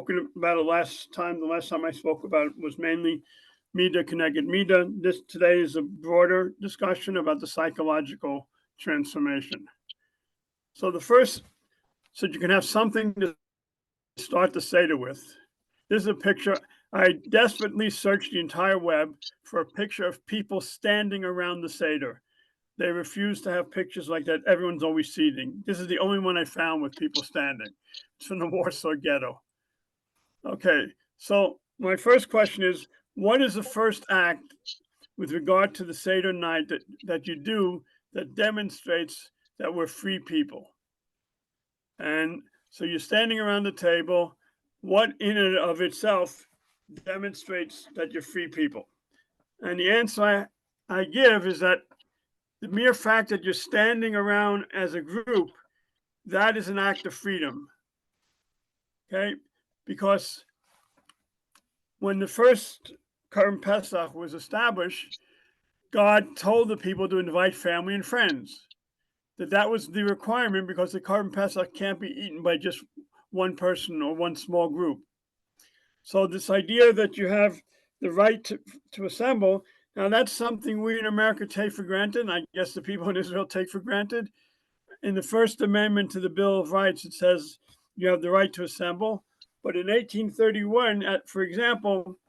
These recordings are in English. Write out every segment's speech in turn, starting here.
spoken about it last time. The last time I spoke about it was mainly Mida connected Mida. This today is a broader discussion about the psychological transformation. So the first, so you can have something to start the Seder with. This is a picture. I desperately searched the entire web for a picture of people standing around the Seder. They refuse to have pictures like that. Everyone's always seating. This is the only one I found with people standing. It's from the Warsaw Ghetto. Okay, so my first question is, what is the first act with regard to the Seder night that you do that demonstrates that we're free people? And so you're standing around the table. What in and of itself demonstrates that you're free people? And the answer I give is that the mere fact that you're standing around as a group, that is an act of freedom. Okay? Because when the first Korban Pesach was established, God told the people to invite family and friends. That was the requirement because the Korban Pesach can't be eaten by just one person or one small group. So this idea that you have the right to assemble, now that's something we in America take for granted, and I guess the people in Israel take for granted. In the First Amendment to the Bill of Rights, it says you have the right to assemble. But in 1831, for example,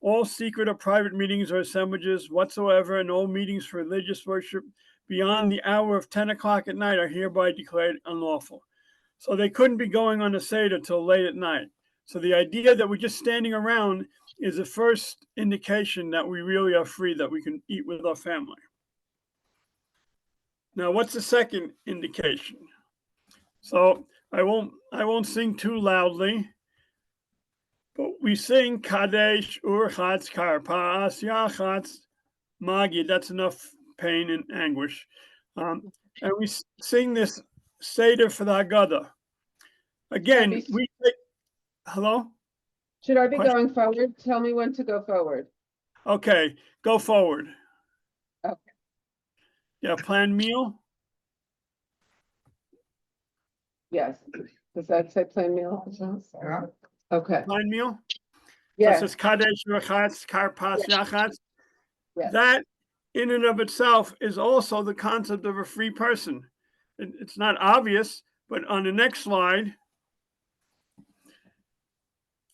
all secret or private meetings or assemblages whatsoever and all meetings for religious worship beyond the hour of 10 o'clock at night are hereby declared unlawful. So they couldn't be going on a Seder till late at night. So the idea that we're just standing around is the first indication that we really are free, that we can eat with our family. Now, what's the second indication? So I won't sing too loudly, but we sing Kadesh Urchatz Karpas Yachatz Magi. That's enough pain and anguish. And we sing this Seder for the Haggadah. Again, we take, hello? Should I be going forward? Tell me when to go forward. Okay, go forward. Okay. Yeah, planned meal? Yes. Does that say plain meal? Yeah. Okay. Planned meal? Yes. So it says Kadesh Urchatz Karpas Yachatz. Yes. That in and of itself is also the concept of a free person. It's not obvious, but on the next slide,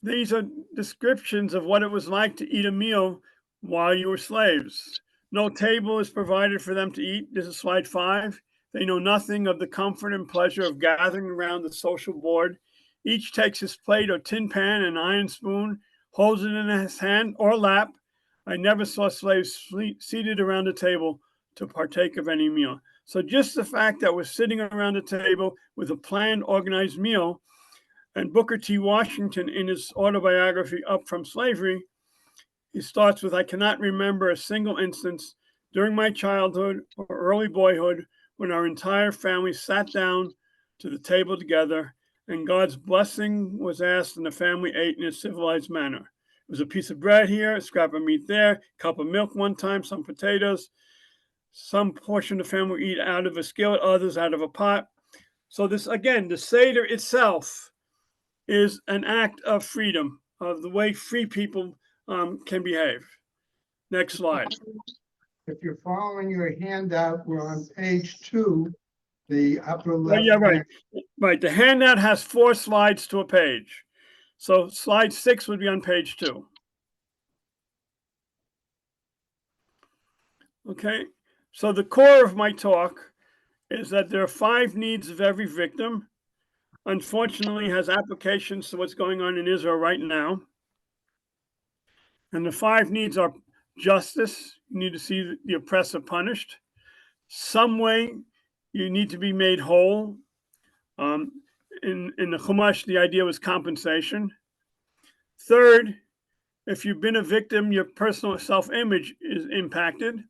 these are descriptions of what it was like to eat a meal while you were slaves. No table is provided for them to eat. This is slide 5. They know nothing of the comfort and pleasure of gathering around the social board. Each takes his plate or tin pan and iron spoon, holds it in his hand or lap. I never saw slaves seated around the table to partake of any meal. So just the fact that we're sitting around the table with a planned, organized meal, and Booker T. Washington, in his autobiography, Up From Slavery, he starts with, I cannot remember a single instance during my childhood or early boyhood when our entire family sat down to the table together and God's blessing was asked and the family ate in a civilized manner. It was a piece of bread here, a scrap of meat there, a cup of milk one time, some potatoes. Some portion of the family would eat out of a skillet, others out of a pot. So this, again, the Seder itself is an act of freedom, of the way free people can behave. Next slide. If you're following your handout, we're on page 2, the upper left. Yeah, right. Right. The handout has 4 slides to a page. So slide 6 would be on page 2. Okay. So the core of my talk is that there are 5 needs of every victim. Unfortunately, has applications to what's going on in Israel right now. And the 5 needs are justice. You need to see the oppressor punished. Some way you need to be made whole. In the Chumash, the idea was compensation. Third, if you've been a victim, your personal self-image is impacted.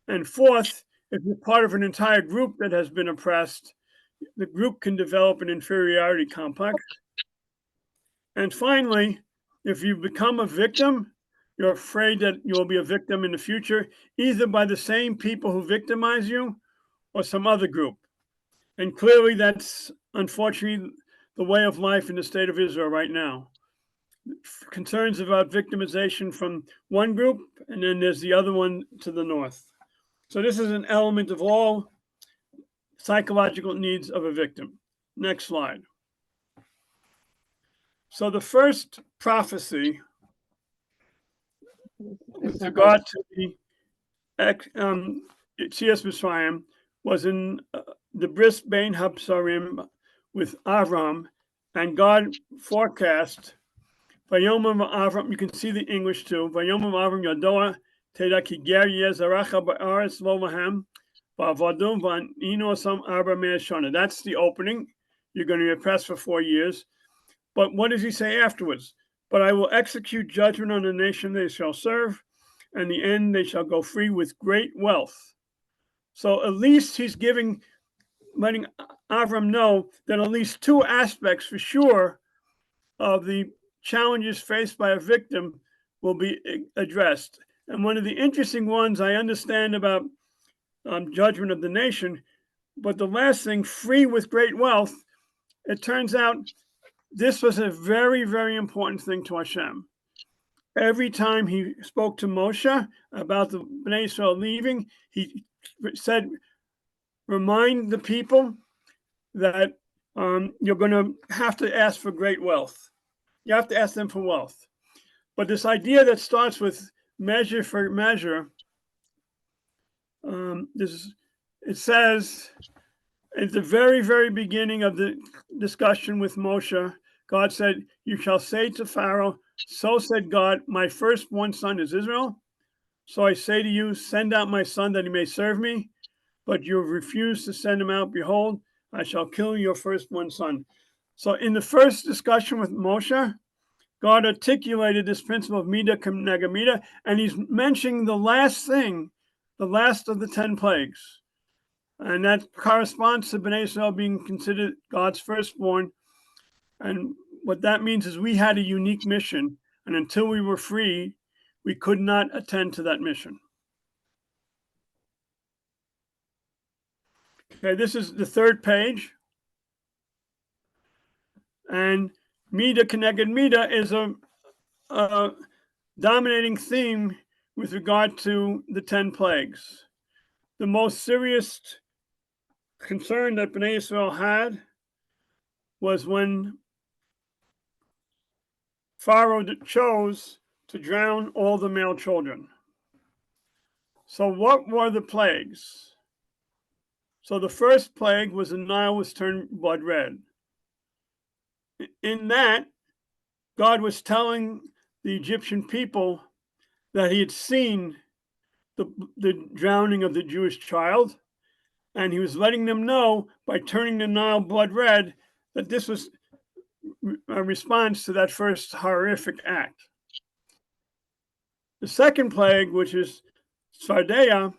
And fourth, if you're part of an entire group that has been oppressed, the group can develop an inferiority complex. And finally, if you become a victim, you're afraid that you'll be a victim in the future, either by the same people who victimize you or some other group. And clearly that's, unfortunately, the way of life in the state of Israel right now. Concerns about victimization from one group, and then there's the other one to the north. So this is an element of all psychological needs of a victim. Next slide. So the first prophecy with regard to the Yetzias Mitzrayim was in the Bris Bein Habsarim with Avram, and God forecast Vayomim Avram. You can see the English too. Vayomim Avram Yadoa Teda Ki Ger Yezaracha Ba'aretz Lo Lahem Va'avadum Va'nino Sam Arba Mei Shana. That's the opening. You're going to be oppressed for 4 years. But what does he say afterwards? But I will execute judgment on the nation they shall serve, and the end they shall go free with great wealth. So at least he's letting Avram know that at least two aspects for sure of the challenges faced by a victim will be addressed. And one of the interesting ones I understand about judgment of the nation, but the last thing, free with great wealth, it turns out this was a very, very important thing to Hashem. Every time he spoke to Moshe about the Bnei Israel leaving, he said, remind the people that you're going to have to ask for great wealth. You have to ask them for wealth. But this idea that starts with measure for measure, it says at the very, very beginning of the discussion with Moshe, God said, you shall say to Pharaoh, so said God, my firstborn son is Israel. So I say to you, send out my son that he may serve me. But you have refused to send him out. Behold, I shall kill your firstborn son. So in the first discussion with Moshe, God articulated this principle of Midah Keneged Midah, and he's mentioning the last thing, the last of the 10 plagues. And that corresponds to Bnei Israel being considered God's firstborn. And what that means is we had a unique mission, and until we were free, we could not attend to that mission. Okay, this is the third page. And Midah Keneged Midah is a dominating theme with regard to the 10 plagues. The most serious concern that Bnei Israel had was when Pharaoh chose to drown all the male children. So what were the plagues? So the first plague was the Nile was turned blood red. In that, God was telling the Egyptian people that he had seen the drowning of the Jewish child, and he was letting them know by turning the Nile blood red that this was a response to that first horrific act. The second plague, which is Tzfardea,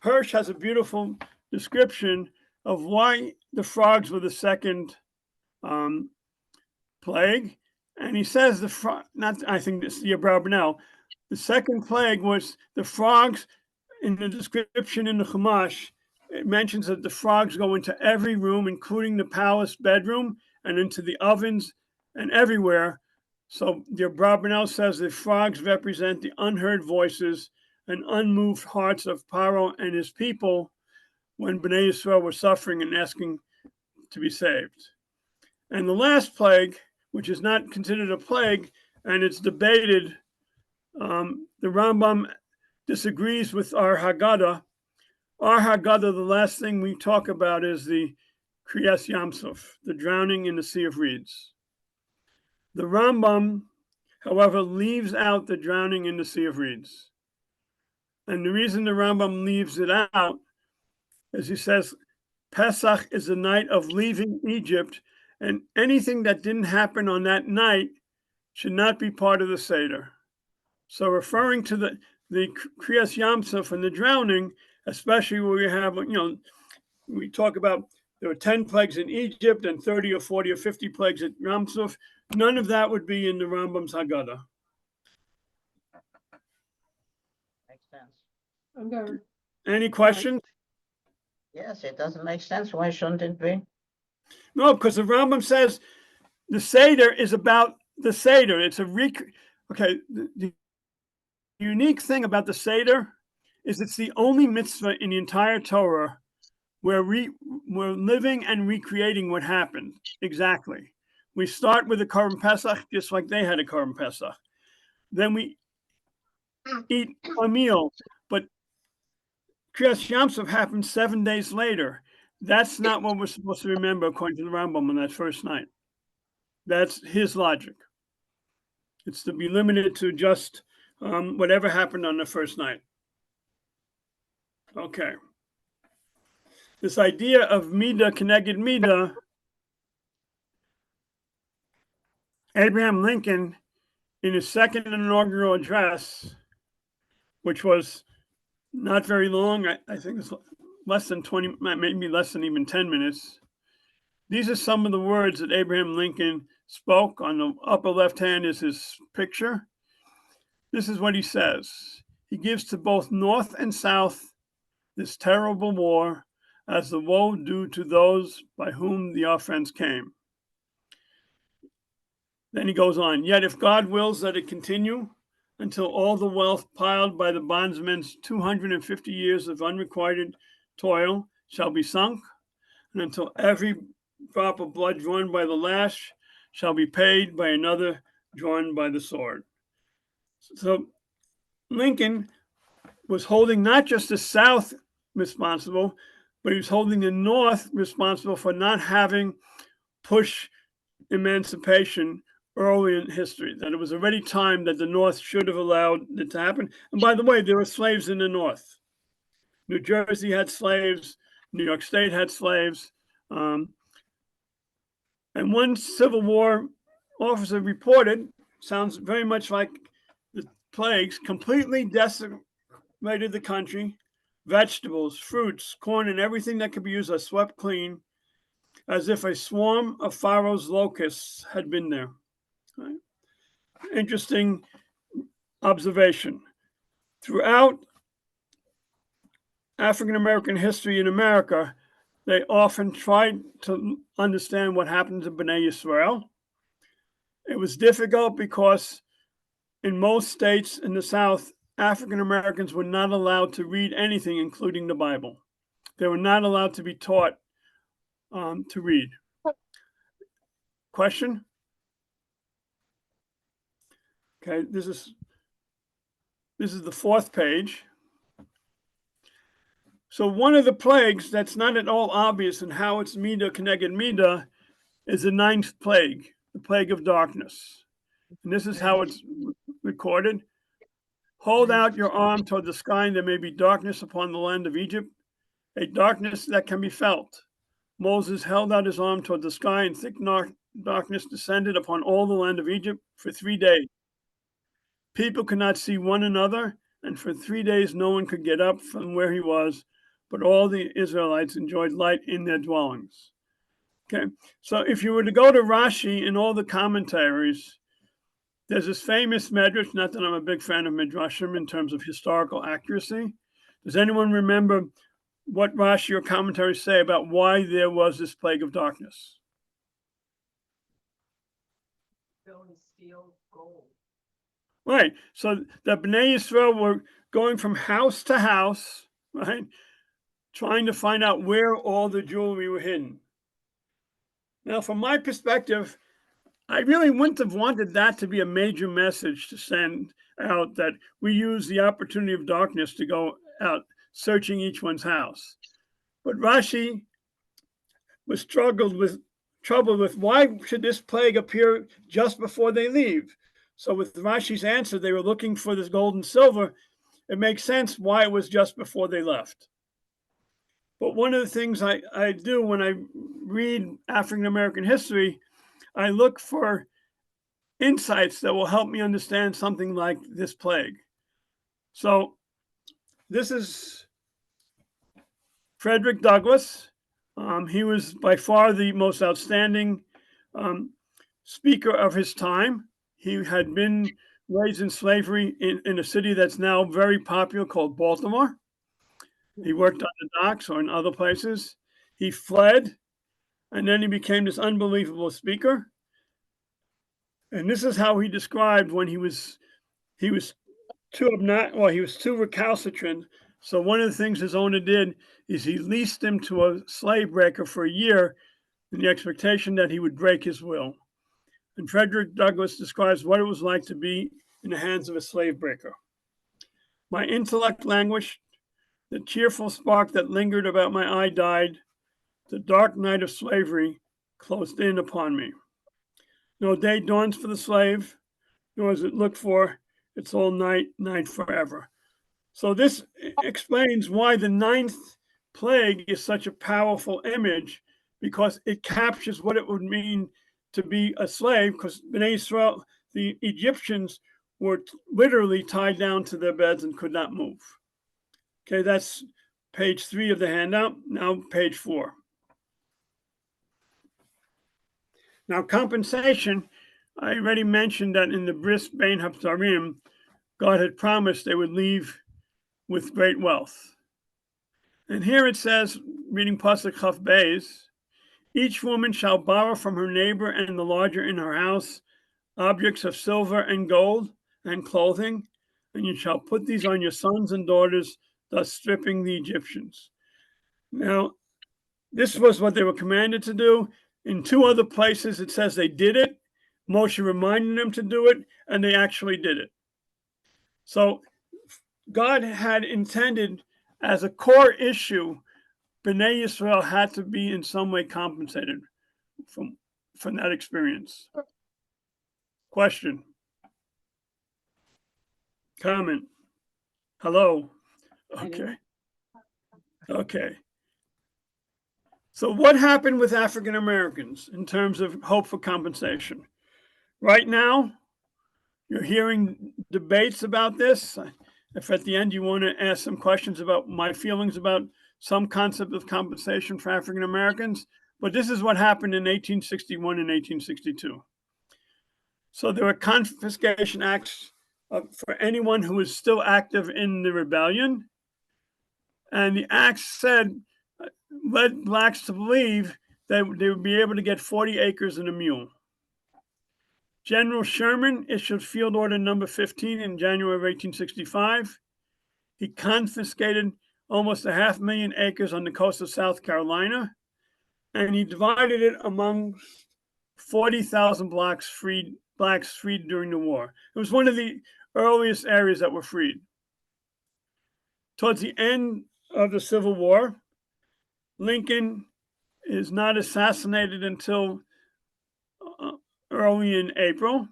Hirsch has a beautiful description of why the frogs were the second plague. And he says I think this is the Abravanel. The second plague was the frogs. In the description in the Chumash, it mentions that the frogs go into every room, including the palace bedroom, and into the ovens and everywhere. So the Abravanel says the frogs represent the unheard voices and unmoved hearts of Paro and his people when Bnei Israel were suffering and asking to be saved. And the last plague, which is not considered a plague, and it's debated, the Rambam disagrees with our Haggadah. Our Haggadah, the last thing we talk about is the Kriyas Yamsuf, the drowning in the Sea of Reeds. The Rambam, however, leaves out the drowning in the Sea of Reeds. And the reason the Rambam leaves it out is he says, Pesach is the night of leaving Egypt, and anything that didn't happen on that night should not be part of the Seder. So referring to the Kriyas Yamsuf and the drowning, especially where we have, we talk about there were 10 plagues in Egypt and 30 or 40 or 50 plagues at Yamsuf. None of that would be in the Rambam's Haggadah. Makes sense. I'm going. Any questions? Yes, it doesn't make sense. Why shouldn't it be? No, because the Rambam says the Seder is about the Seder. It's a okay. The unique thing about the Seder is it's the only mitzvah in the entire Torah where we're living and recreating what happened exactly. We start with a Korban Pesach, just like they had a Korban Pesach. Then we eat a meal, but Kriyas Yamsuf happened 7 days later. That's not what we're supposed to remember according to the Rambam on that first night. That's his logic. It's to be limited to just whatever happened on the first night. Okay. This idea of Midah Keneged Midah, Abraham Lincoln, in his second inaugural address, which was not very long, I think it's less than 20, maybe less than even 10 minutes. These are some of the words that Abraham Lincoln spoke. On the upper left hand is his picture. This is what he says. He gives to both North and South this terrible war as the woe due to those by whom the offense came. Then he goes on, yet if God wills that it continue until all the wealth piled by the bondsmen's 250 years of unrequited toil shall be sunk, and until every drop of blood drawn by the lash shall be paid by another drawn by the sword. So Lincoln was holding not just the South responsible, but he was holding the North responsible for not having pushed emancipation early in history, that it was already time that the North should have allowed it to happen. And by the way, there were slaves in the North. New Jersey had slaves, New York State had slaves. And one Civil War officer reported, sounds very much like the plagues, completely decimated the country. Vegetables, fruits, corn, and everything that could be used are swept clean, as if a swarm of Pharaoh's locusts had been there. Right? Interesting observation. Throughout African American history in America, they often tried to understand what happened to B'nai Yisrael. It was difficult because in most states in the South, African Americans were not allowed to read anything, including the Bible. They were not allowed to be taught to read. Question? Okay, this is the fourth page. So one of the plagues that's not at all obvious in how it's Midah Keneged Midah is the ninth plague, the plague of darkness. And this is how it's recorded. Hold out your arm toward the sky, and there may be darkness upon the land of Egypt, a darkness that can be felt. Moses held out his arm toward the sky, and thick darkness descended upon all the land of Egypt for 3 days. People could not see one another, and for 3 days no one could get up from where he was, but all the Israelites enjoyed light in their dwellings. Okay, so if you were to go to Rashi in all the commentaries, there's this famous medrash, not that I'm a big fan of midrashim in terms of historical accuracy. Does anyone remember what Rashi or commentaries say about why there was this plague of darkness? Steal gold. Right. So the B'nai Yisrael were going from house to house, right, trying to find out where all the jewelry were hidden. Now, from my perspective, I really wouldn't have wanted that to be a major message to send out, that we use the opportunity of darkness to go out searching each one's house. But Rashi was troubled with why should this plague appear just before they leave? So with Rashi's answer, they were looking for this gold and silver. It makes sense why it was just before they left. But one of the things I do when I read African American history, I look for insights that will help me understand something like this plague. So this is Frederick Douglass. He was by far the most outstanding speaker of his time. He had been raised in slavery in a city that's now very popular called Baltimore. He worked on the docks or in other places. He fled And then he became this unbelievable speaker. And this is how he described when he was too recalcitrant. So one of the things his owner did is he leased him to a slave breaker for a year in the expectation that he would break his will. And Frederick Douglass describes what it was like to be in the hands of a slave breaker. My intellect languished, the cheerful spark that lingered about my eye died, the dark night of slavery closed in upon me. No day dawns for the slave, nor is it looked for, it's all night, night forever. So this explains why the ninth plague is such a powerful image, because it captures what it would mean to be a slave, because B'nai Israel, the Egyptians, were literally tied down to their beds and could not move. Okay, that's page 3 of the handout. Now page 4. Now compensation, I already mentioned that in the Bris Bein Haftarim, God had promised they would leave with great wealth. And here it says, reading Pasuk Chaf Beis, each woman shall borrow from her neighbor and the lodger in her house objects of silver and gold and clothing, and you shall put these on your sons and daughters, thus stripping the Egyptians. Now, this was what they were commanded to do. In 2 other places, it says they did it. Moshe reminded them to do it, and they actually did it. So God had intended as a core issue, B'nai Yisrael had to be in some way compensated from that experience. Question? Comment? Hello? Okay. Okay. So what happened with African Americans in terms of hope for compensation? Right now, you're hearing debates about this. If at the end you want to ask some questions about my feelings about some concept of compensation for African Americans, but this is what happened in 1861 and 1862. So there were confiscation acts for anyone who was still active in the rebellion. And the acts led blacks to believe that they would be able to get 40 acres and a mule. General Sherman issued Field Order Number 15 in January of 1865. He confiscated almost 500,000 acres on the coast of South Carolina, and he divided it among 40,000 blacks freed during the war. It was one of the earliest areas that were freed. Towards the end of the Civil War, Lincoln is not assassinated until early in April.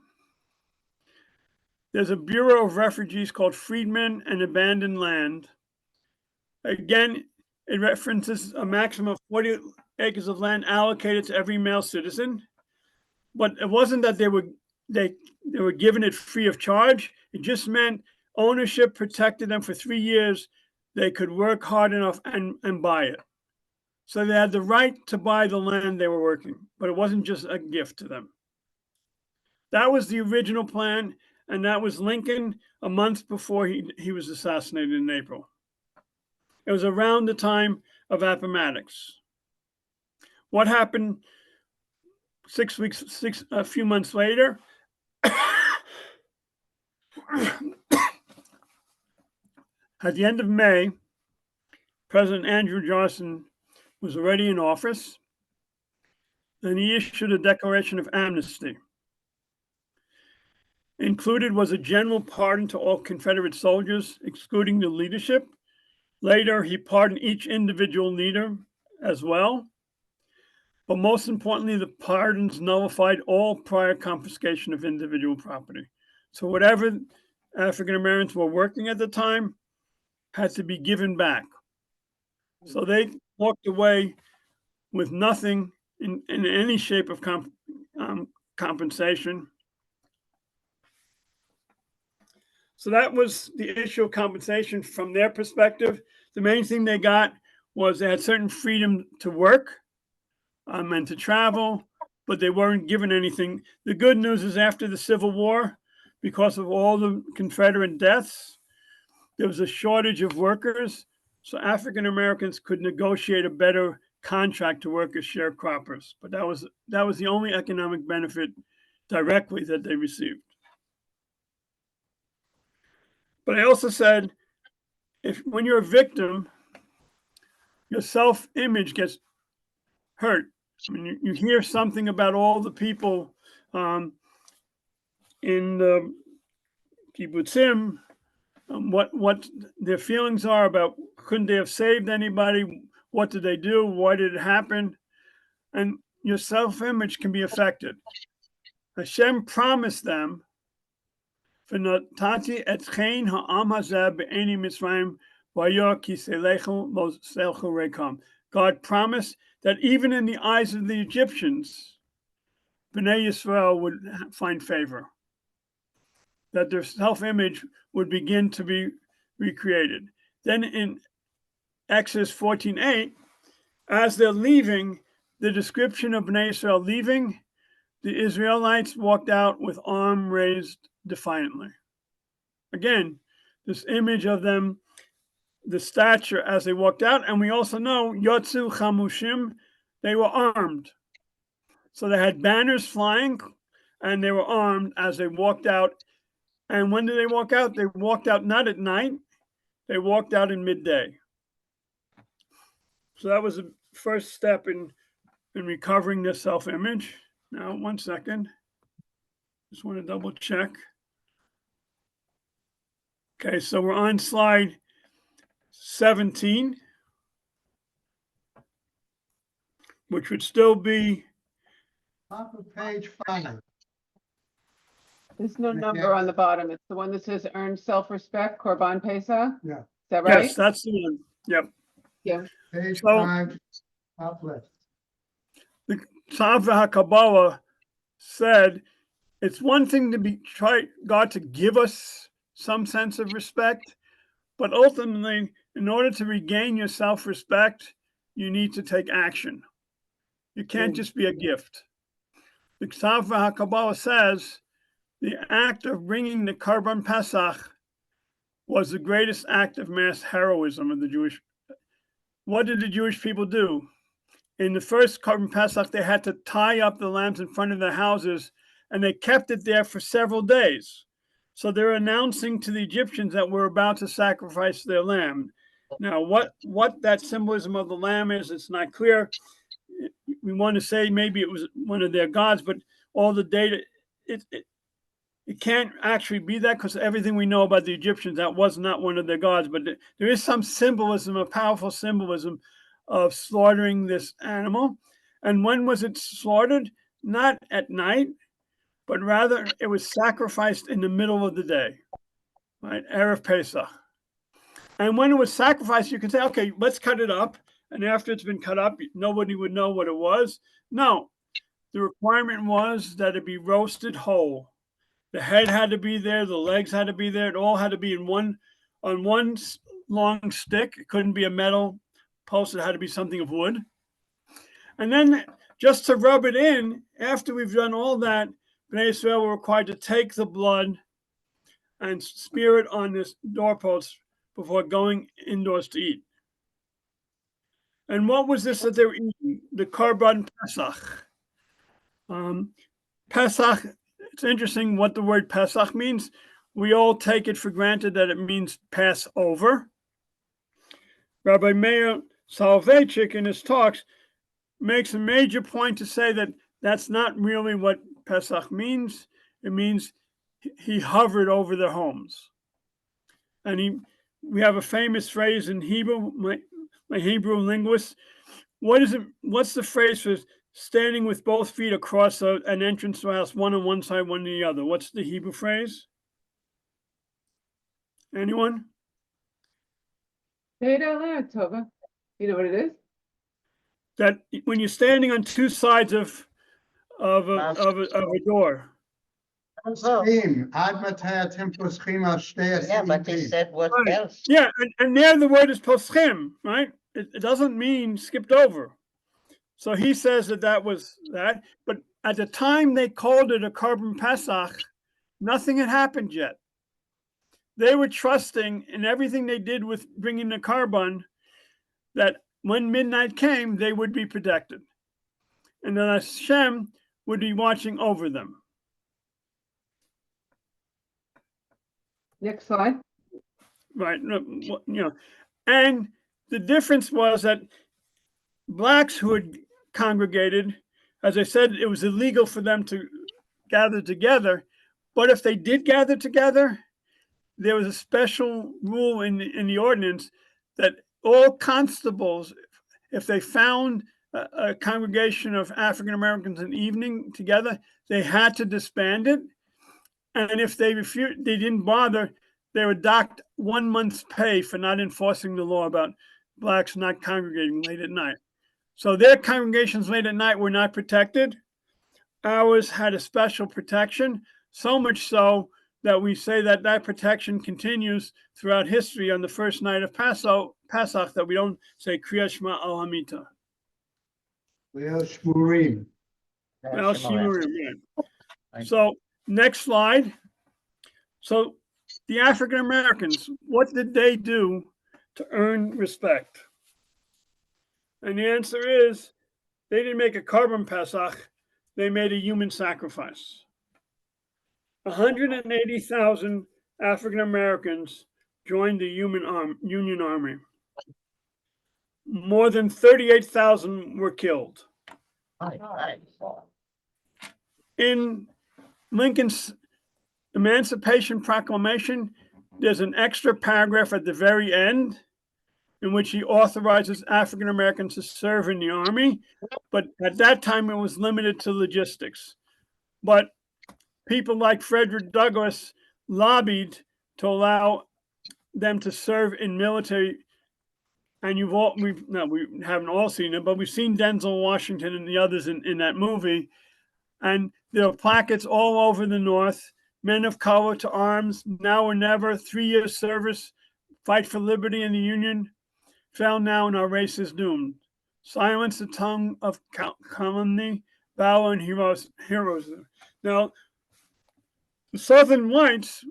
There's a Bureau of Refugees called Freedmen and Abandoned Land. Again, it references a maximum of 40 acres of land allocated to every male citizen. But it wasn't that they were given it free of charge. It just meant ownership protected them for 3 years. They could work hard enough and buy it. So they had the right to buy the land they were working, but it wasn't just a gift to them. That was the original plan, and that was Lincoln a month before he was assassinated in April. It was around the time of Appomattox. What happened a few months later? At the end of May, President Andrew Johnson was already in office, and he issued a declaration of amnesty. Included was a general pardon to all Confederate soldiers, excluding the leadership. Later, he pardoned each individual leader as well. But most importantly, the pardons nullified all prior confiscation of individual property. So whatever African Americans were working at the time had to be given back. So they walked away with nothing in any shape of compensation. So that was the issue of compensation from their perspective. The main thing they got was they had certain freedom to work and to travel, but they weren't given anything. The good news is after the Civil War, because of all the Confederate deaths, there was a shortage of workers. So African Americans could negotiate a better contract to work as sharecroppers. But that was the only economic benefit directly that they received. But I also said, when you're a victim, your self-image gets hurt. I mean, you hear something about all the people in the kibbutzim, what their feelings are about, couldn't they have saved anybody? What did they do? Why did it happen? And your self-image can be affected. Hashem promised them, "V'natati etchein ha'am hazeh be'eni Mitzrayim v'yo ki selechu lo selchu rekam." God promised that even in the eyes of the Egyptians, Bnei Yisrael would find favor, that their self-image would begin to be recreated. Then in Exodus 14:8, as they're leaving, the description of Bnei Yisrael leaving, the Israelites walked out with arm raised defiantly. Again, this image of them, the stature as they walked out, and we also know Yotzu Chamushim, they were armed. So they had banners flying and they were armed as they walked out. And when did they walk out? They walked out not at night, they walked out in midday. So that was the first step in recovering their self-image. Now, 1 second. Just want to double check. Okay, so we're on slide 17, which would still be Top of page 5. There's no Yeah. number on the bottom. It's the one that says earned self-respect, Korban Pesach. Yeah. Is that right? Yes, that's the one. Yep. Yeah. Page So- 5, top left. The Tzav HaKabbalah said it's one thing to try God to give us some sense of respect, but ultimately, in order to regain your self-respect, you need to take action. You can't just be a gift. The Tzav HaKabbalah says the act of bringing the Korban Pesach was the greatest act of mass heroism of the Jewish. What did the Jewish people do? In the first Korban Pesach, they had to tie up the lambs in front of their houses, and they kept it there for several days. So they're announcing to the Egyptians that we're about to sacrifice their lamb. Now, what that symbolism of the lamb is, it's not clear. We want to say maybe it was one of their gods, but all the data, it can't actually be that, because everything we know about the Egyptians, that was not one of their gods. But there is some symbolism, a powerful symbolism of slaughtering this animal. And when was it slaughtered? Not at night, but rather it was sacrificed in the middle of the day, right? Erev Pesach. And when it was sacrificed, you could say, okay, let's cut it up. And after it's been cut up, nobody would know what it was. No, the requirement was that it be roasted whole. The head had to be there, the legs had to be there. It all had to be on one long stick. It couldn't be a metal post. It had to be something of wood. And then just to rub it in, after we've done all that, Bnei Israel were required to take the blood and smear it on this doorpost before going indoors to eat. And what was this that they were eating? The Korban Pesach. Pesach, it's interesting what the word Pesach means. We all take it for granted that it means Passover. Rabbi Meir Soloveitchik in his talks makes a major point to say that that's not really what Pesach means. It means he hovered over their homes. And we have a famous phrase in Hebrew, my Hebrew linguist. What's the phrase for standing with both feet across an entrance to a house, one on one side, one on the other? What's the Hebrew phrase? Anyone? Say it out loud, Tova. You know what it is? That when you're standing on two sides of a door. Schim, ad matei atem poschim al shtei Yeah, but he asim. said what Right. else? Yeah, and there the word is poschim, right? It doesn't mean skipped over. So he says that was that. But at the time they called it a Korban Pesach, nothing had happened yet. They were trusting in everything they did with bringing the Korban, that when midnight came, they would be protected. And then Hashem would be watching over them. Next slide. Right. And the difference was that blacks who had congregated, as I said, it was illegal for them to gather together. But if they did gather together, there was a special rule in the ordinance that all constables, if they found a congregation of African Americans in the evening together, they had to disband it. And if they refused, they didn't bother, they were docked 1 month's pay for not enforcing the law about blacks not congregating late at night. So their congregations late at night were not protected. Ours had a special protection, so much so that we say that that protection continues throughout history on the first night of Pesach, that we don't say Kriyat Shema Al Hamita. Leil Shmurim. Well, Shimurim, right. So next slide. So the African Americans, what did they do to earn respect? And the answer is they didn't make a carbon Pesach, they made a human sacrifice. 180,000 African Americans joined the Union Army. More than 38,000 were killed. In Lincoln's Emancipation Proclamation, there's an extra paragraph at the very end in which he authorizes African Americans to serve in the Army. But at that time, it was limited to logistics. But people like Frederick Douglass lobbied to allow them to serve in military. And we haven't all seen it, but we've seen Denzel Washington and the others in that movie. And there are placards all over the North: men of color to arms, now or never, 3 years service, fight for liberty in the Union, fell now and our race is doomed. Silence the tongue of calumny, valor and heroism. Now, the Southern whites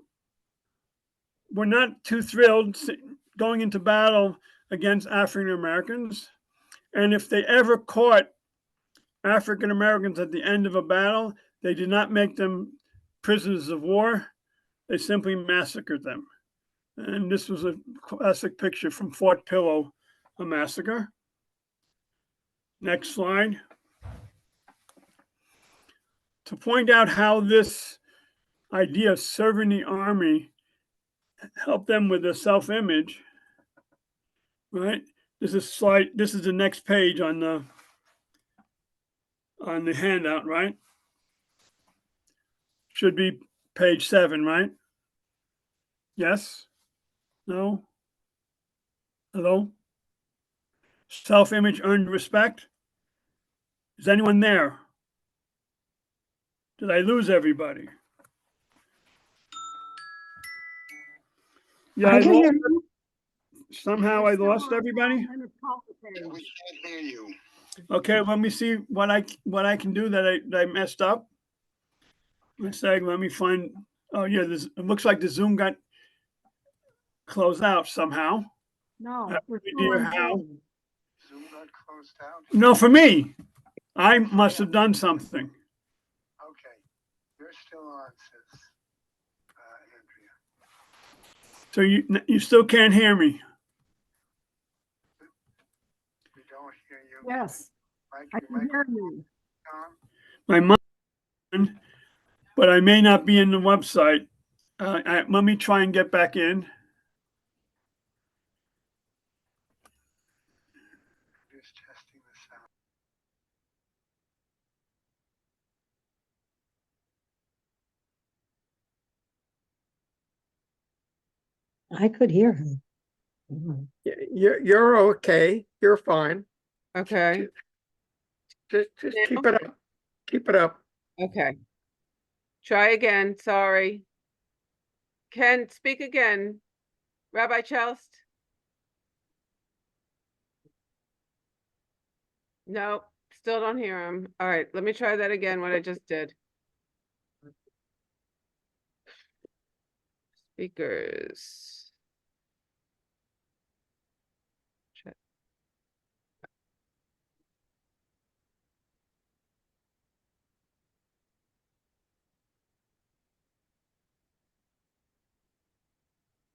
were not too thrilled going into battle against African Americans. And if they ever caught African Americans at the end of a battle, they did not make them prisoners of war. They simply massacred them. And this was a classic picture from Fort Pillow, a massacre. Next slide. To point out how this idea of serving the Army helped them with their self-image, right? This is the next page on the handout, right? Should be page 7, right? Yes? No? Hello? Self-image earned respect? Is anyone there? Did I lose everybody? Yeah, I can hear you. somehow I lost everybody. We can't hear you. Okay, let me see what I can do that I messed up. Let me find. Oh yeah, it looks like the Zoom got closed out somehow. No, we're Dear, still on how? Zoom. Zoom got closed out? No, for me, I must have done something. Okay, you're still on, says Andrea. So you still can't hear me. We don't hear you. Yes, I Your can hear you. microphone on? My mic, but I may not be in the website. Let me try and get back in. Just testing this out. I could hear him. You're okay. You're fine. Okay, Just keep it up. Keep it up. okay. Try again, sorry. Ken, speak again. Rabbi Chelst? No, still don't hear him. All right, let me try that again, what I just did. Speakers. Chat.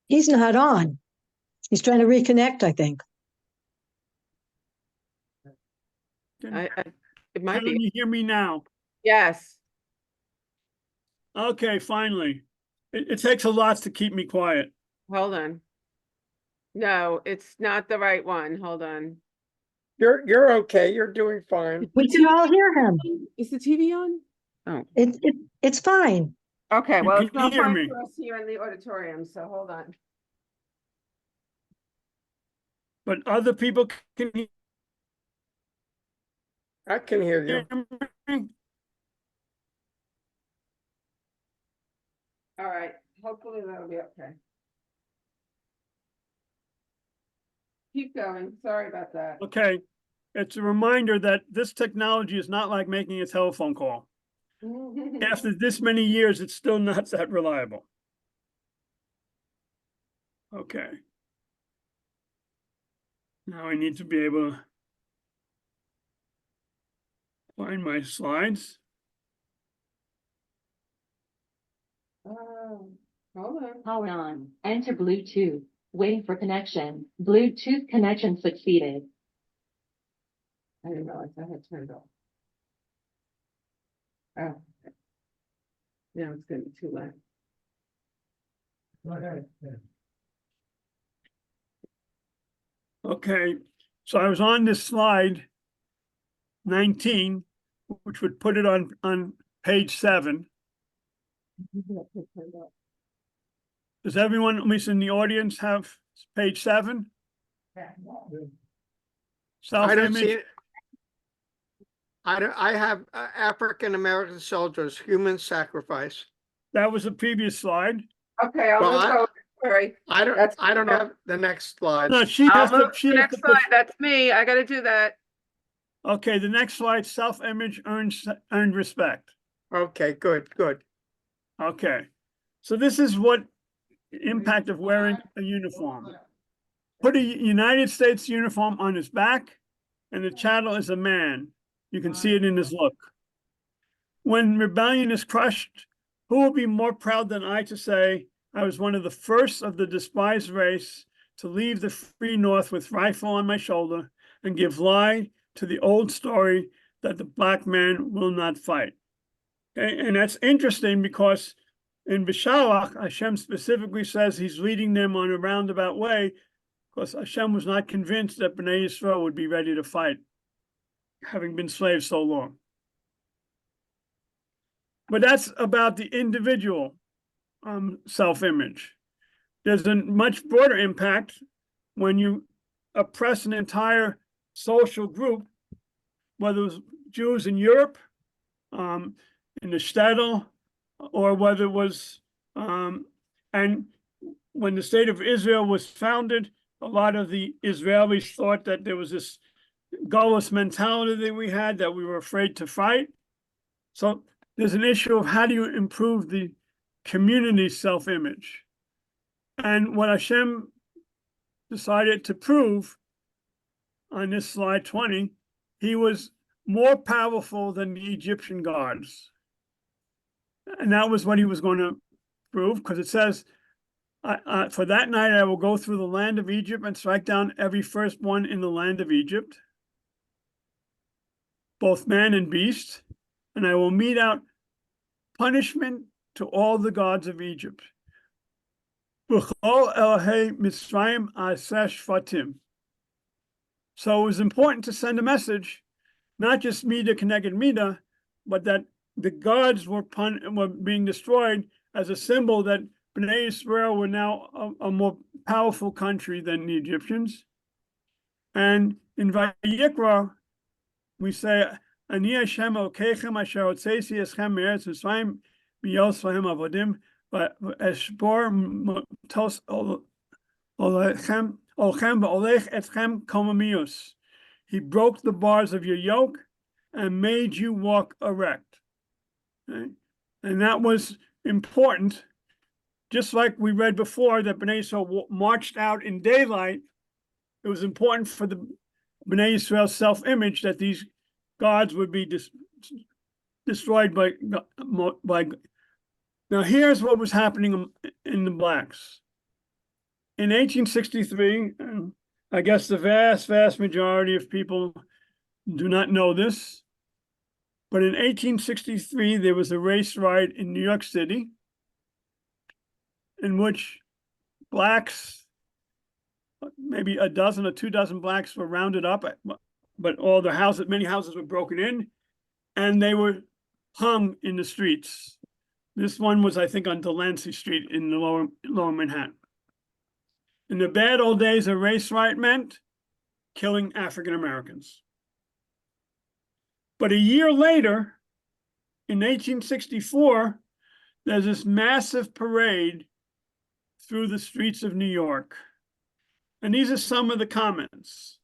He's not on. He's trying to reconnect, I think. It might Can be, you hear me now? yes. Okay, finally. It takes a lot to keep me quiet. Hold on. No, it's not the right one. Hold on. You're okay. You're doing fine. We can all hear him. Is the TV on? Oh, It's fine. okay. You Well, can it's not hear fine me. for us here in the auditorium, so hold on. But other people can I can hear you. hear me. All right. Hopefully that'll be okay. Keep going. Sorry about that. Okay. It's a reminder that this technology is not like making a telephone call. After this many years, it's still not that reliable. Okay. Now I need to be able to find my slides. Oh, hold on. Power on. Enter Bluetooth. Waiting for connection. Bluetooth connection succeeded. I didn't realize I had turned off. Oh. Okay. Now it's gonna be too loud. Okay, so I was on this slide 19, which would put it on page 7. Does everyone, at least in the audience, have page 7? I don't Self-image. see it. I have African American soldiers, human sacrifice. That was the previous slide. Okay, I'll Well, move I- over. Sorry. I don't That's- have the next slide. No, she I'll has to, move to she the has to next put, slide. That's me. I gotta do that. okay, the next slide, self-image earned respect. Okay, good. Okay, so this is what impact of wearing a uniform. Put a United States uniform on his back, and the chattel is a man. You can see it in his look. When rebellion is crushed, who will be more proud than I to say, I was one of the first of the despised race to leave the free North with rifle on my shoulder and give lie to the old story that the black man will not fight. Okay? And that's interesting because in Bishalach, Hashem specifically says he's leading them on a roundabout way because Hashem was not convinced that Bnei Yisrael would be ready to fight, having been slaves so long. But that's about the individual self-image. There's a much broader impact when you oppress an entire social group, whether it was Jews in Europe, in the shtetl, or whether it was, and when the state of Israel was founded, a lot of the Israelis thought that there was this gullus mentality that we had, that we were afraid to fight. So there's an issue of how do you improve the community's self-image. And what Hashem decided to prove on this slide 20, he was more powerful than the Egyptian gods. And that was what he was going to prove, because it says, for that night I will go through the land of Egypt and strike down every firstborn in the land of Egypt, both man and beast, and I will mete out punishment to all the gods of Egypt. So it was important to send a message, not just Mida Keneged Mida, but that the gods were being destroyed as a symbol that Bnei Israel were now a more powerful country than the Egyptians. And in Vayikra, we say, Ani Hashem Elkeichem asher hotzesi eschem me'eretz Mitzrayim b'yos lahem avodim v'eshbor tos olchem v'olech etchem komamius. He broke the bars of your yoke and made you walk erect. Okay? And that was important. Just like we read before that Bnei Yisrael marched out in daylight, it was important for the Bnei Yisrael's self-image that these gods would be destroyed by. Now here's what was happening in the blacks. in 1863, and I guess the vast majority of people do not know this, but in 1863, there was a race riot in New York City in which blacks, maybe a dozen or 2 dozen blacks were rounded up, but all the houses, many houses were broken in, and they were hung in the streets. This one was, I think, on Delancey Street in the lower Manhattan. In the bad old days, a race riot meant killing African Americans. But a year later, in 1864, there's this massive parade through the streets of New York. And these are some of the comments.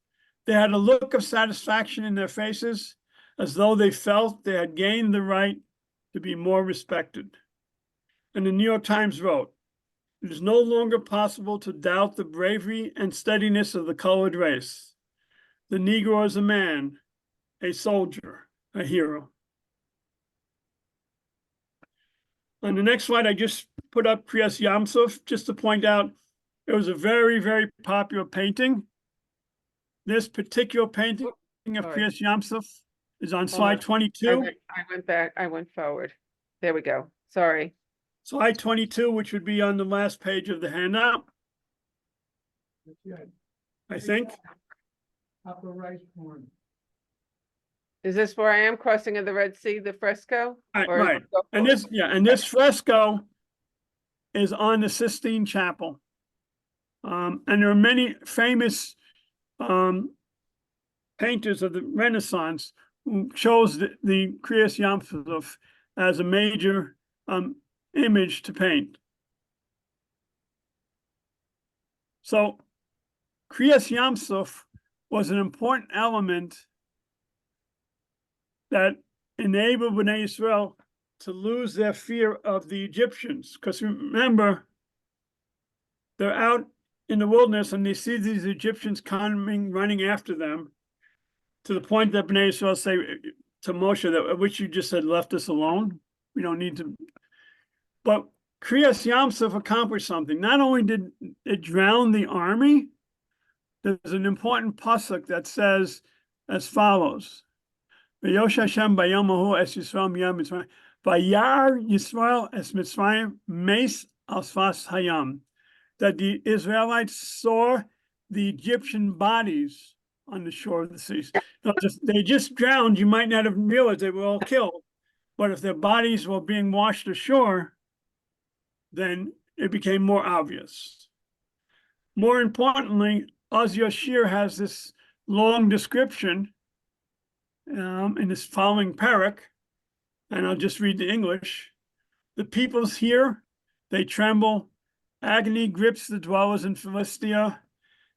They had a look of satisfaction in their faces, as though they felt they had gained the right to be more respected. And the New York Times wrote, "It is no longer possible to doubt the bravery and steadiness of the colored race. The Negro is a man, a soldier, a hero." On the next slide, I just put up Kriyas Yamsuf just to point out it was a very popular painting. This particular painting of Sorry. Kriyas Yamsuf is on Hold on. slide 22. I went back, I went forward. There we go. Sorry. Slide 22, which would be on the last page of the handout, I think. Upper right corner. Is this where I am crossing of the Red Sea, the fresco? Right, Or is right. it go And forward? this, and this fresco is on the Sistine Chapel. And there are many famous painters of the Renaissance who chose the Kriyas Yamsuf as a major image to paint. So Kriyas Yamsuf was an important element that enabled Bnei Israel to lose their fear of the Egyptians. Because remember, they're out in the wilderness and they see these Egyptians coming, running after them, to the point that Bnei Israel say to Moshe, that which you just said, left us alone. We don't need to. But Kriyas Yamsuf accomplished something. Not only did it drown the army, there's an important pasuk that says as follows: "V'yosh Hashem bayom hahu es Yisrael miyam Mitzrayim, vayar Yisrael es Mitzrayim meis al sfas hayam." That the Israelites saw the Egyptian bodies on the shore of the seas. Now, if they just drowned, you might not have realized they were all killed. But if their bodies were being washed ashore, then it became more obvious. More importantly, Oz Yashir has this long description in this following parak, and I'll just read the English. "The peoples here, they tremble. Agony grips the dwellers in Philistia.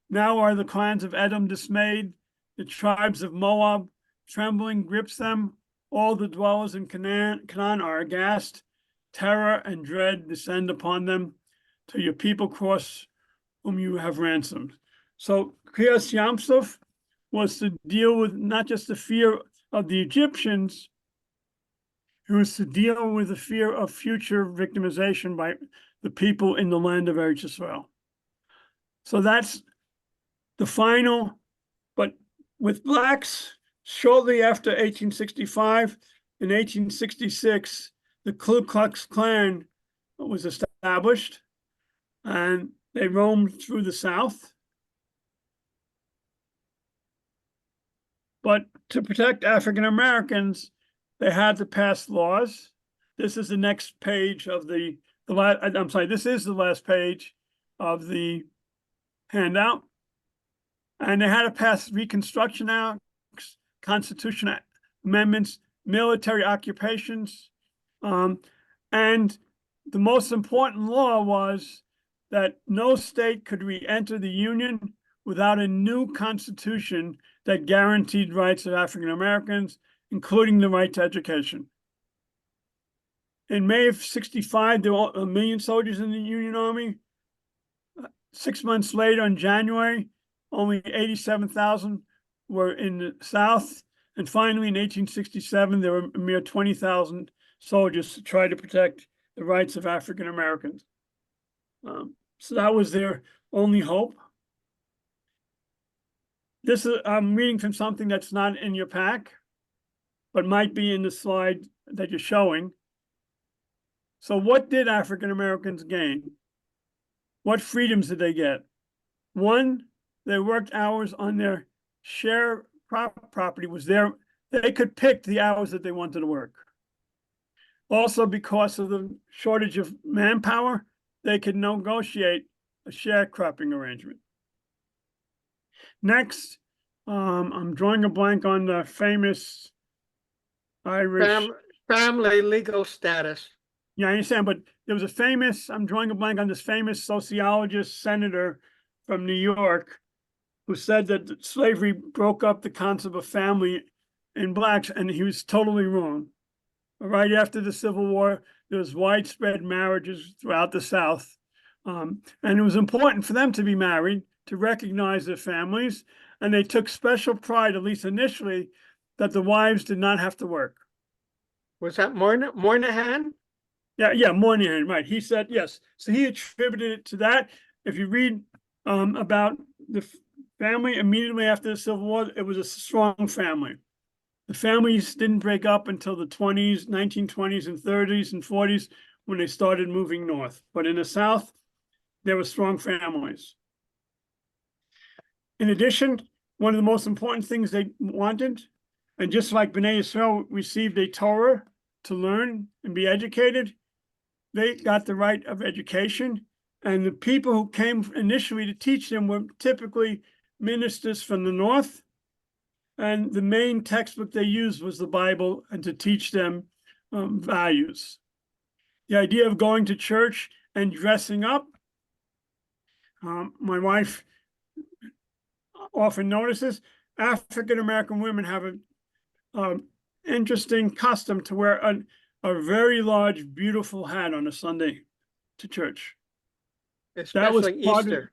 Now are the clans of Edom dismayed. The tribes of Moab, trembling grips them. All the dwellers in Canaan are aghast. Terror and dread descend upon them, till your people cross whom you have ransomed." So Kriyas Yamsuf was to deal with not just the fear of the Egyptians, it was to deal with the fear of future victimization by the people in the land of Eretz Yisrael. So that's the final, but with blacks, shortly after 1865, in 1866, the Ku Klux Klan was established, and they roamed through the South. But to protect African Americans, they had to pass laws. This is the next page of this is the last page of the handout. And they had to pass Reconstruction Acts, constitutional amendments, military occupations. And the most important law was that no state could re-enter the Union without a new constitution that guaranteed rights of African Americans, including the right to education. In May of '65, there were 1 million soldiers in the Union Army. 6 months later, in January, only 87,000 were in the South. And finally, in 1867, there were a mere 20,000 soldiers to try to protect the rights of African Americans. So that was their only hope. This is, I'm reading from something that's not in your pack, but might be in the slide that you're showing. So what did African Americans gain? What freedoms did they get? One, they worked hours on their share property was there. They could pick the hours that they wanted to work. Also, because of the shortage of manpower, they could negotiate a sharecropping arrangement. Next, I'm drawing a blank on the famous Irish. Family legal status. Yeah, I understand, but there was a famous, I'm drawing a blank on this famous sociologist, senator from New York, who said that slavery broke up the concept of family in blacks, and he was totally wrong. Right after the Civil War, there was widespread marriages throughout the South. And it was important for them to be married, to recognize their families, and they took special pride, at least initially, that the wives did not have to work. Was that Moynihan? Yeah, Moynihan, right. He said, yes. So he attributed it to that. If you read about the family immediately after the Civil War, it was a strong family. The families didn't break up until the 20s, 1920s and 30s and 40s when they started moving north. But in the South, there were strong families. In addition, one of the most important things they wanted, and just like B'nai Yisrael received a Torah to learn and be educated, they got the right of education. And the people who came initially to teach them were typically ministers from the North. And the main textbook they used was the Bible, and to teach them values. The idea of going to church and dressing up. My wife often notices African American women have an interesting custom to wear a very large, beautiful hat on a Sunday to church. Especially Easter.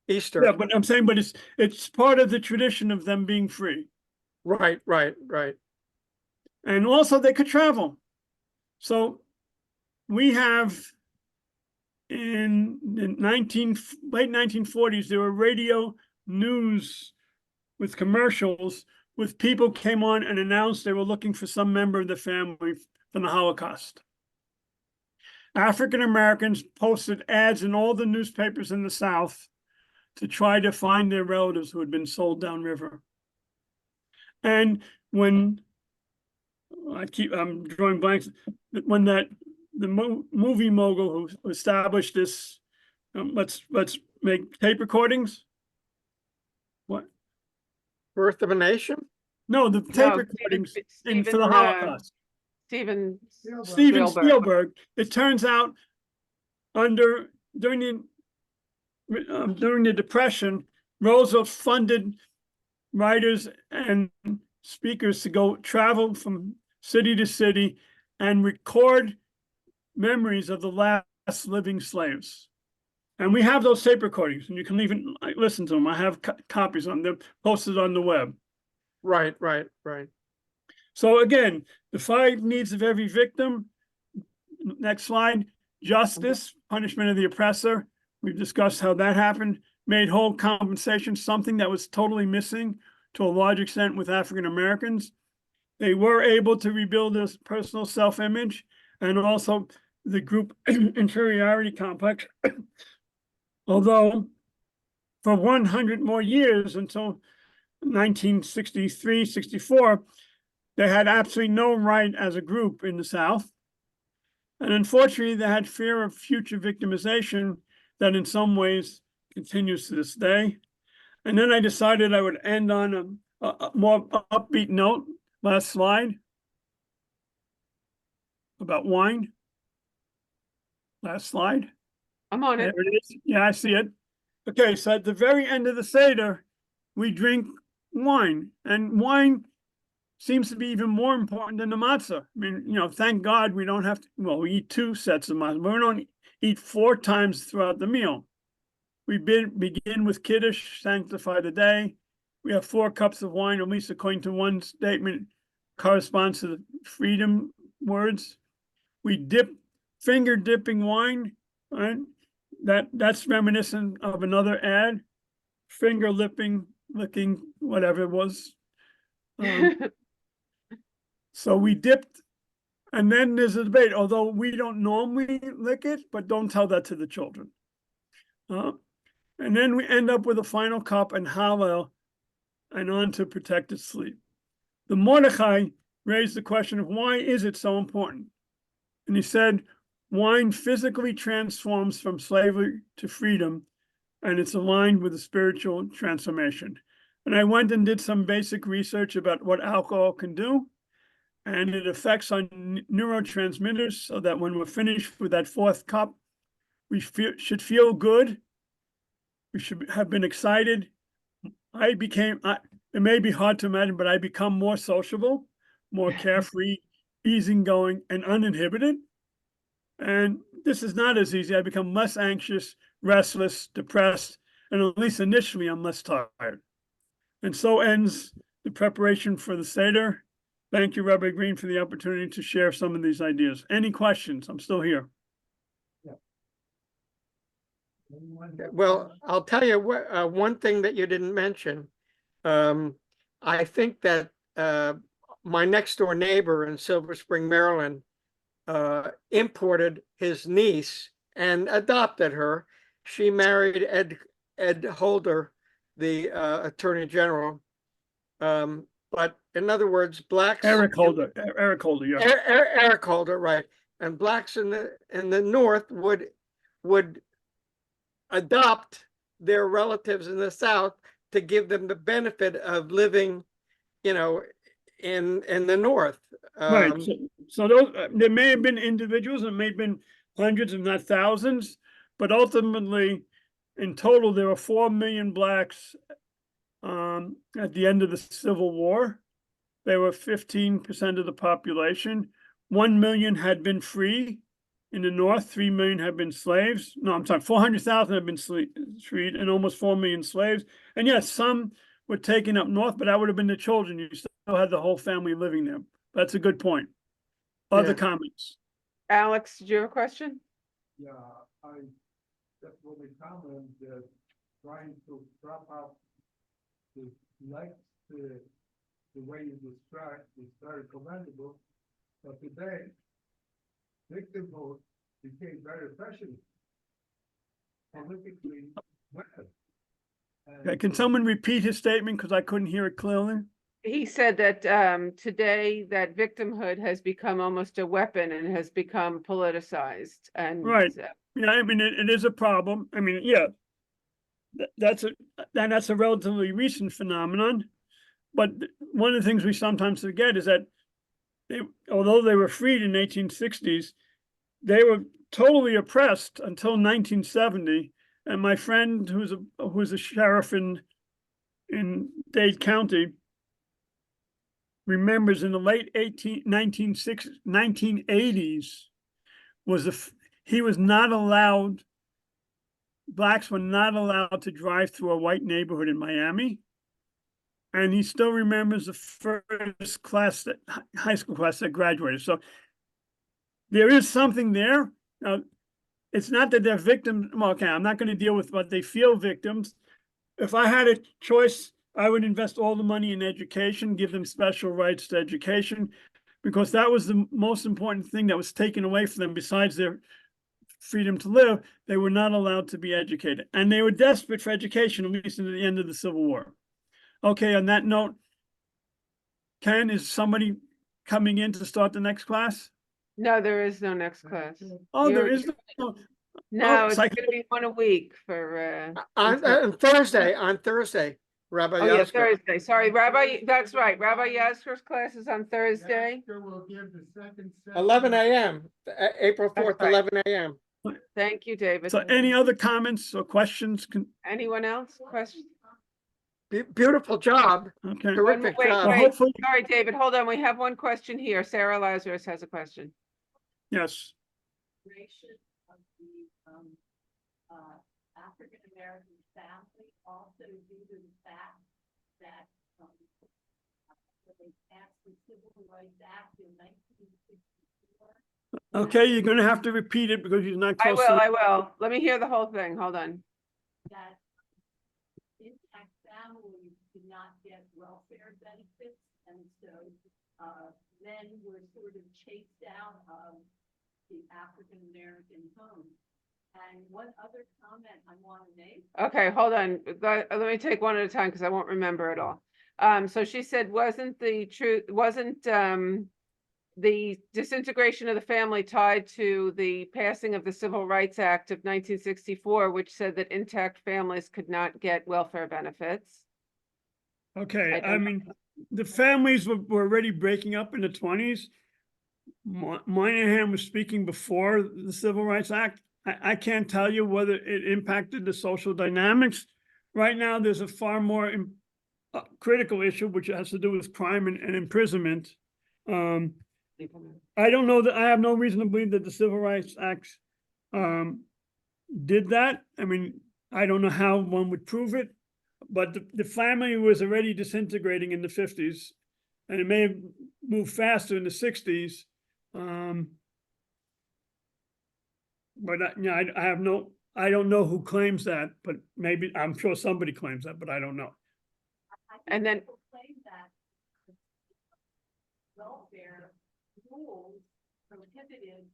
Easter. Yeah, but I'm saying, but it's part of the tradition of them being free. Right. And also they could travel. So we have in the late 1940s, there were radio news with commercials with people came on and announced they were looking for some member of the family from the Holocaust. African Americans posted ads in all the newspapers in the South to try to find their relatives who had been sold downriver. And when I'm drawing blanks, when the movie mogul who established this, let's make tape recordings. What? Birth of a Nation? No, the tape recordings for the Holocaust. Steven Spielberg. It turns out during the Depression, Roosevelt funded writers and speakers to go travel from city to city and record memories of the last living slaves. And we have those tape recordings, and you can even listen to them. I have copies of them posted on the web. Right. So again, the 5 needs of every victim. Next slide. Justice, punishment of the oppressor. We've discussed how that happened. Made whole compensation, something that was totally missing to a large extent with African Americans. They were able to rebuild their personal self-image and also the group inferiority complex. Although for 100 more years until 1963, 64, they had absolutely no right as a group in the South. And unfortunately, they had fear of future victimization that in some ways continues to this day. And then I decided I would end on a more upbeat note. Last slide. About wine. Last slide. I'm on it. There it is. Yeah, I see it. Okay, so at the very end of the Seder, we drink wine. And wine seems to be even more important than the matzah. I mean, thank God we don't have to, we eat 2 sets of matzah, but we don't eat 4 times throughout the meal. We begin with Kiddush, sanctify the day. We have 4 cups of wine, at least according to one statement, corresponds to the freedom words. We finger dipping wine, right? that's reminiscent of another ad, finger licking, whatever it was. So we dipped, and then there's a debate, although we don't normally lick it, but don't tell that to the children. And then we end up with a final cup and Hallel and on to protected sleep. The Mordechai raised the question of why is it so important? And he said, wine physically transforms from slavery to freedom, and it's aligned with the spiritual transformation. And I went and did some basic research about what alcohol can do, and it affects on neurotransmitters so that when we're finished with that fourth cup, we should feel good. We should have been excited. It may be hard to imagine, but I become more sociable, more carefree, easygoing, and uninhibited. And this is not as easy. I become less anxious, restless, depressed, and at least initially I'm less tired. And so ends the preparation for the Seder. Thank you, Rabbi Green, for the opportunity to share some of these ideas. Any questions? I'm still here. Well, I'll tell you what, one thing that you didn't mention. I think that my next door neighbor in Silver Spring, Maryland, imported his niece and adopted her. She married Ed Holder, the Attorney General. But in other words, blacks. Eric Holder, yeah. Eric Holder, right? And blacks in the North would adopt their relatives in the South to give them the benefit of living, in the North. Right. So those there may have been individuals, and may have been hundreds, if not thousands, but ultimately, in total, there were 4 million blacks at the end of the Civil War. They were 15% of the population. 1 million had been free in the North. 3 million had been slaves. No, I'm sorry, 400,000 had been freed, and almost 4 million slaves. And yes, some were taken up north, but that would have been the children. You still had the whole family living there. That's a good point. Other comments? Alex, did you have a question? Yeah, I definitely comment that trying to wrap up the way you described is very commendable. But today, victimhood became very fashionable. Politically, Can someone repeat his statement because I couldn't hear it clearly? He said that today that victimhood has become almost a weapon and has become politicized. And Right. Yeah, I mean, it is a problem. I mean, yeah, that's a relatively recent phenomenon. But one of the things we sometimes forget is that although they were freed in 1860s, they were totally oppressed until 1970. And my friend, who's a sheriff in Dade County, remembers in the late 1980s blacks were not allowed to drive through a white neighborhood in Miami. And he still remembers the first class, high school class that graduated. So there is something there. Now, it's not that they're victims. Well, okay, I'm not going to deal with what they feel victims. If I had a choice, I would invest all the money in education, give them special rights to education, because that was the most important thing that was taken away from them besides their freedom to live. They were not allowed to be educated. And they were desperate for education, at least at the end of the Civil War. Okay, on that note, Ken, is somebody coming in to start the next class? no, there is no next class. Oh, there You're- is no. No, it's psych- gonna be one a week for On Thursday, Rabbi oh yeah, Yasker. Thursday. Sorry, Rabbi, that's right. Rabbi Yasker's class is on Thursday. will give the second. 11 a.m., April 4th, right. 11 a.m. Thank you, David. So any other comments or questions? Anyone else? Question? Beautiful job. Okay. Terrific Wait, job. Well, hopefully, Sorry, David, hold on. We have one question here. Sarah Lazarus has a question. yes. Of the African American family also due to the fact that they passed the Civil Rights Act in 1964. Okay, you're gonna have to repeat it because he's not close. to the- I will. Let me hear the whole thing. Hold on. That intact families do not get welfare benefits, and so, men were sort of chased out of the African-American home. And one other comment I want to make. Okay, hold on. Let me take one at a time because I won't remember it all. So she said, wasn't the disintegration of the family tied to the passing of the Civil Rights Act of 1964, which said that intact families could not get welfare benefits? Okay, I I don't- mean, the families were already breaking up in the 20s. Moynihan was speaking before the Civil Rights Act. I can't tell you whether it impacted the social dynamics. Right now, there's a far more critical issue, which has to do with crime and imprisonment. I don't know that, I have no reason to believe that the Civil Rights Act did that. I mean, I don't know how one would prove it, but the family was already disintegrating in the 50s, and it may have moved faster in the 60s. But I don't know who claims that, but maybe, I'm sure somebody claims that, but I don't know. I think And then- people claim that welfare rules prohibited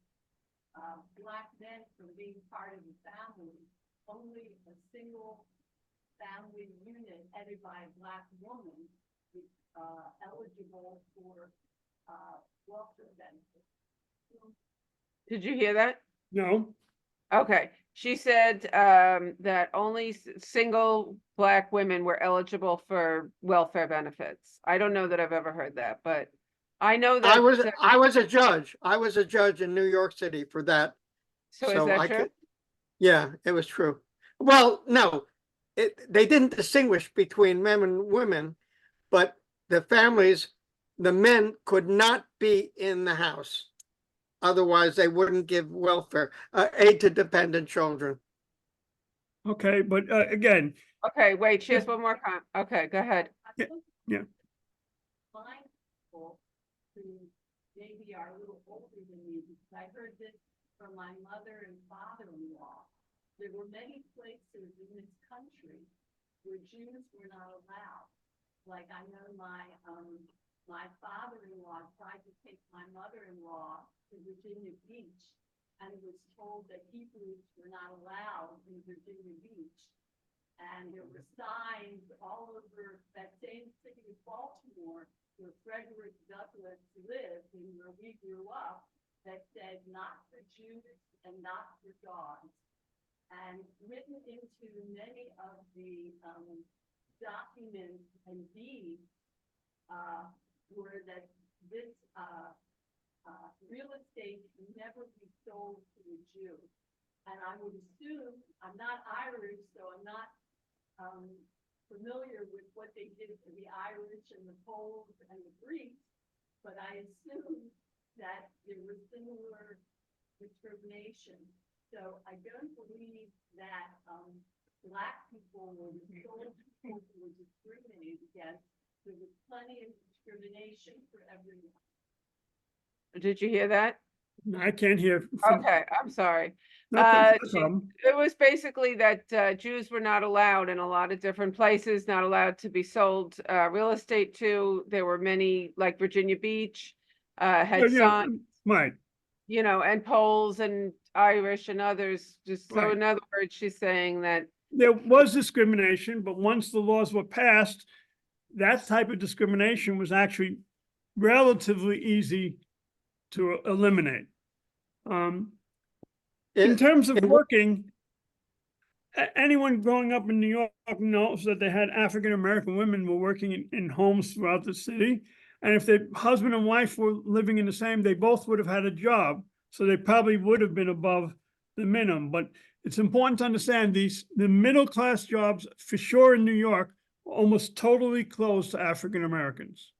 Black men from being part of the family. Only a single family unit headed by a Black woman is eligible for welfare benefits. Did you hear that? No, Okay, she said that only single Black women were eligible for welfare benefits. I don't know that I've ever heard that, but I know that. I was a judge. I was a judge in New York City for that. So is that true? Yeah, it was true. Well, no, they didn't distinguish between men and women, but the families, the men could not be in the house. Otherwise, they wouldn't give welfare, aid to dependent children. okay, but again, Okay, wait, she has one more comment. Okay, go ahead. Yeah, yeah. Find people who maybe are a little older than me, because I heard this from my mother and father-in-law. There were many places in this country where Jews were not allowed. Like I know my father-in-law tried to take my mother-in-law to Virginia Beach, and was told that Hebrews were not allowed in Virginia Beach. And there were signs all over that same city of Baltimore where Frederick Douglass lived and where we grew up that said not for Jews and not for dogs. And written into many of the documents and deeds were that this real estate can never be sold to a Jew. And I would assume, I'm not Irish, so I'm not familiar with what they did for the Irish and the Poles and the Greeks, but I assume that there was similar discrimination. So I don't believe that Black people were the sole people who were discriminated against. There was plenty of discrimination for everyone. Did you hear that? I can't hear. Okay, I'm sorry. No she- problem. It was basically that Jews were not allowed in a lot of different places, not allowed to be sold real estate to. There were many, like Virginia Beach, had Yeah, signs, right. you know, and Poles and Irish and others. Just so Right. in other words, she's saying that There was discrimination, but once the laws were passed, that type of discrimination was actually relatively easy to eliminate. In terms of working, anyone growing up in New York knows that they had African-American women were working in homes throughout the city. And if their husband and wife were living in the same, they both would have had a job. So they probably would have been above the minimum. But it's important to understand the middle-class jobs, for sure in New York, were almost totally closed to African-Americans.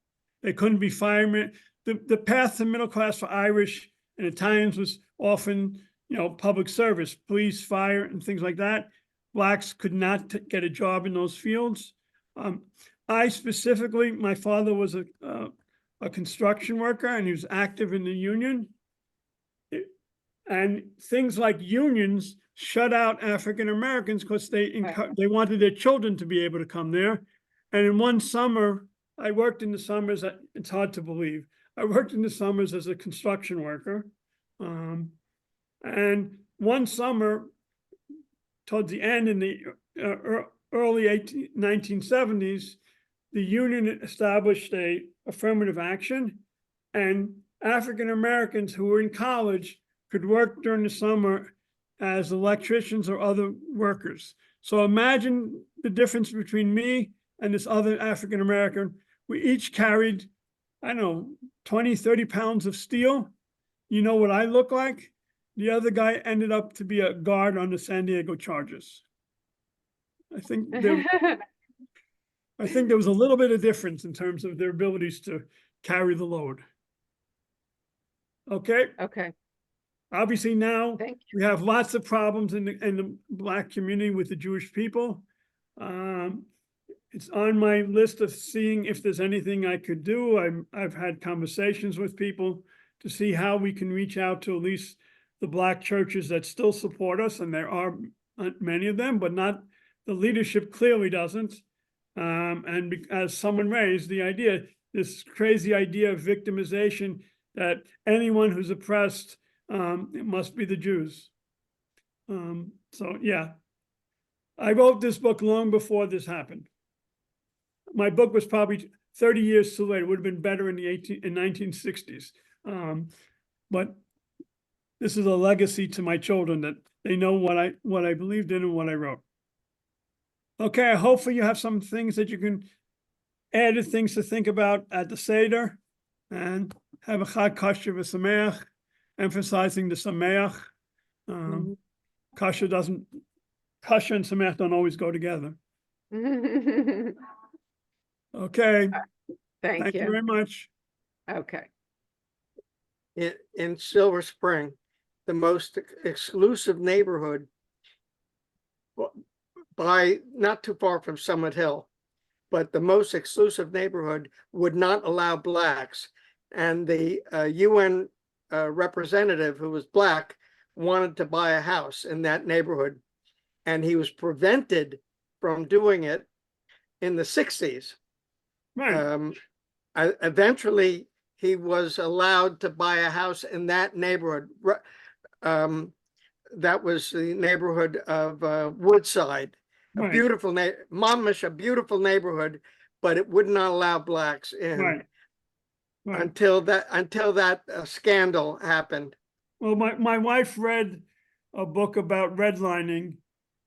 They couldn't be firemen. The path to middle class for Irish and Italians was often, you know, public service, police, fire, and things like that. Blacks could not get a job in those fields. I specifically, my father was a construction worker and he was active in the union. And things like unions shut out African Americans because Right. they wanted their children to be able to come there. And in one summer, I worked in the summers, it's hard to believe. I worked in the summers as a construction worker. And one summer, towards the end in the early 1970s, the union established a affirmative action, and African Americans who were in college could work during the summer as electricians or other workers. So imagine the difference between me and this other African American. We each carried, I don't know, 20, 30 pounds of steel. You know what I look like? The other guy ended up to be a guard on the San Diego Chargers. I think there was a little bit of difference in terms of their abilities to carry the load. Okay, Okay, obviously now thank you. we have lots of problems in the Black community with the Jewish people. It's on my list of seeing if there's anything I could do. I've had conversations with people to see how we can reach out to at least the Black churches that still support us, and there are many of them, but not, the leadership clearly doesn't. As someone raised the idea, this crazy idea of victimization, that anyone who's oppressed, it must be the Jews. So yeah, I wrote this book long before this happened. My book was probably 30 years too late. It would have been better in the 1960s. But this is a legacy to my children, that they know what I believed in and what I wrote. Okay, hopefully you have some things that you can, added things to think about at the Seder, and have a Chag Kosher v'Sameach, emphasizing the Sameach. Kosher and Sameach don't always go together. Okay, Thank thank you you. very much. Okay. In Silver Spring, the most exclusive neighborhood by not too far from Summit Hill, but the most exclusive neighborhood would not allow Blacks. And the UN representative, who was Black, wanted to buy a house in that neighborhood, and he was prevented from doing it in the 60s. Right, Eventually, he was allowed to buy a house in that neighborhood. That was the neighborhood of Woodside, a right, beautiful Mamish, a beautiful neighborhood, but it would not allow Blacks in right. until that scandal happened. Well, my wife read a book about redlining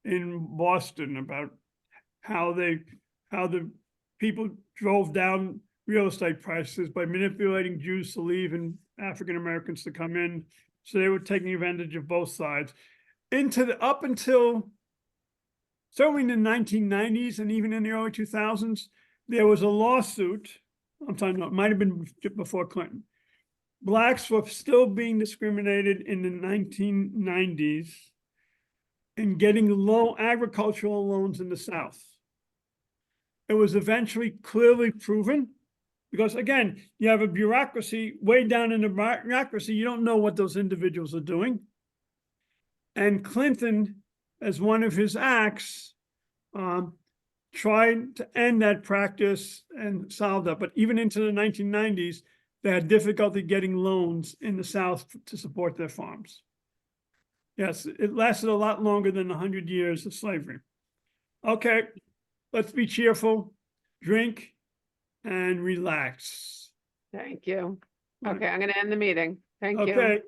in Boston, about how the people drove down real estate prices by manipulating Jews to leave and African Americans to come in. So they were taking advantage of both sides. Up until certainly in the 1990s and even in the early 2000s, there was a lawsuit. I'm talking about, it might have been before Clinton. Blacks were still being discriminated in the 1990s in getting low agricultural loans in the South. It was eventually clearly proven, because again, you have a bureaucracy way down in the bureaucracy, you don't know what those individuals are doing. And Clinton, as one of his acts, tried to end that practice and solve that. But even into the 1990s, they had difficulty getting loans in the South to support their farms. Yes, it lasted a lot longer than 100 years of slavery. Okay, let's be cheerful, drink, and relax. Thank you. Right. Okay, I'm going to end the meeting. Thank you. Okay.